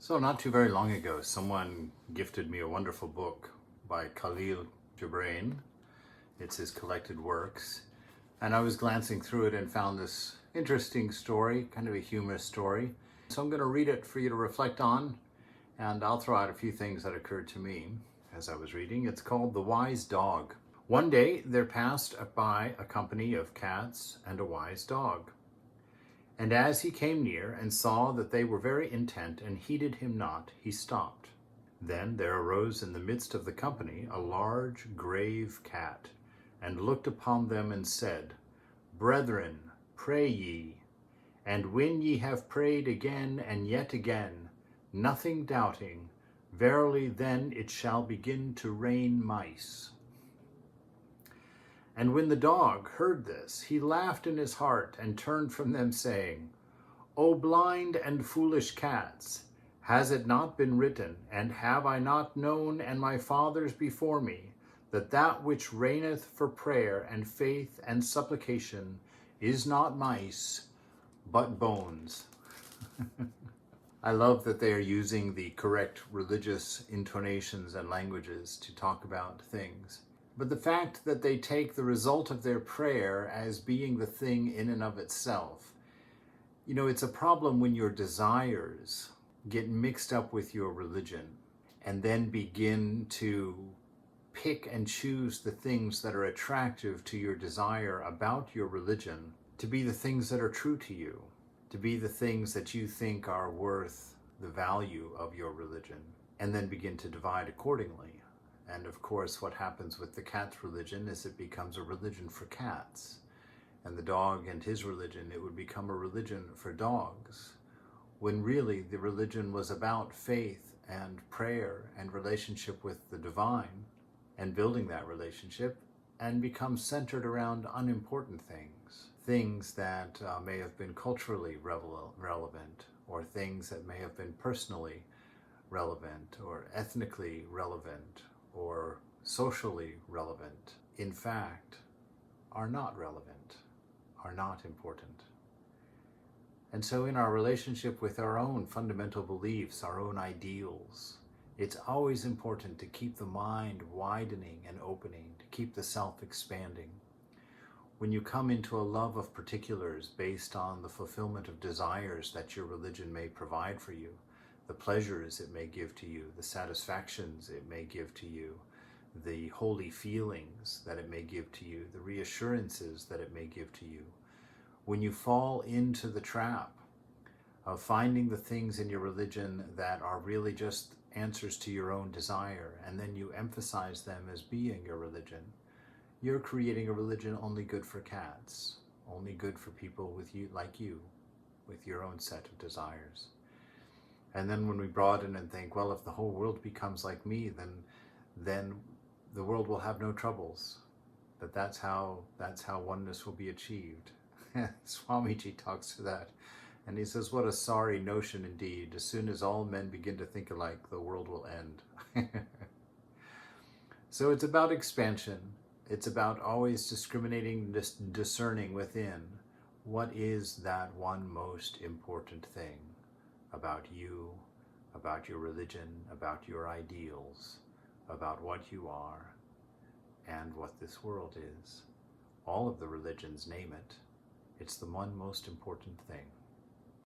So, not too very long ago, someone gifted me a wonderful book by Khalil Gibran. It's his collected works. And I was glancing through it and found this interesting story, kind of a humorous story. So, I'm going to read it for you to reflect on, and I'll throw out a few things that occurred to me as I was reading. It's called The Wise Dog. One day, there passed by a company of cats and a wise dog. And as he came near and saw that they were very intent and heeded him not, he stopped. Then there arose in the midst of the company a large grave cat, and looked upon them and said, Brethren, pray ye, and when ye have prayed again and yet again, nothing doubting, verily then it shall begin to rain mice. And when the dog heard this, he laughed in his heart and turned from them, saying, O blind and foolish cats, has it not been written, and have I not known, and my fathers before me, that that which reigneth for prayer and faith and supplication is not mice, but bones? I love that they are using the correct religious intonations and languages to talk about things. But the fact that they take the result of their prayer as being the thing in and of itself, it's a problem when your desires get mixed up with your religion and then begin to pick and choose the things that are attractive to your desire about your religion to be the things that are true to you, to be the things that you think are worth the value of your religion, and then begin to divide accordingly. And of course, what happens with the cat's religion is it becomes a religion for cats. And the dog and his religion, it would become a religion for dogs. When really the religion was about faith and prayer and relationship with the divine and building that relationship, and becomes centered around unimportant things. Things that may have been culturally relevant, or things that may have been personally relevant or ethnically relevant or socially relevant, in fact, are not relevant, are not important. And so in our relationship with our own fundamental beliefs, our own ideals, it's always important to keep the mind widening and opening, to keep the self expanding. When you come into a love of particulars based on the fulfillment of desires that your religion may provide for you, the pleasures it may give to you, the satisfactions it may give to you, the holy feelings that it may give to you, the reassurances that it may give to you. When you fall into the trap of finding the things in your religion that are really just answers to your own desire, and then you emphasize them as being your religion, you're creating a religion only good for cats, only good for people with you, like you, with your own set of desires. And then when we broaden and think, well, if the whole world becomes like me, then the world will have no troubles. That's how oneness will be achieved. Swamiji talks to that. And he says, what a sorry notion indeed. As soon as all men begin to think alike, the world will end. So it's about expansion. It's about always discriminating, discerning within what is that one most important thing about you, about your religion, about your ideals, about what you are, and what this world is. All of the religions name it. It's the one most important thing.